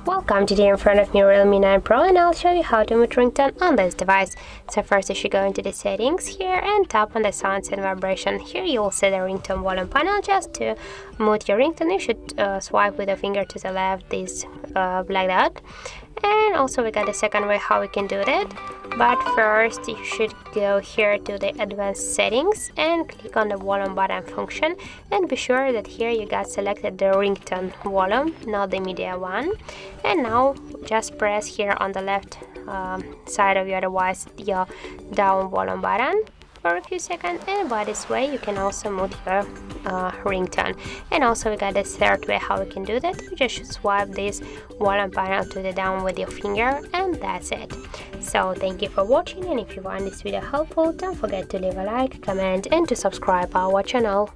Welcome, today in front of me Realme 9 Pro, and I'll show you how to mute ringtone on this device. So first you should go into the settings here and tap on the sounds and vibration. Here you will see the ringtone volume panel. Just to mute your ringtone you should swipe with a finger to the left, this like that. And also we got a second way how we can do that, but first you should go here to the advanced settings and click on the volume button function, and be sure that here you got selected the ringtone volume, not the media one. And now just press here on the left side of your device your down volume button for a few seconds, and by this way you can also mute your ringtone. And also we got the third way how we can do that. You just should swipe this volume panel to the down with your finger, and that's it. So thank you for watching, and if you find this video helpful, don't forget to leave a like, comment and to subscribe our channel.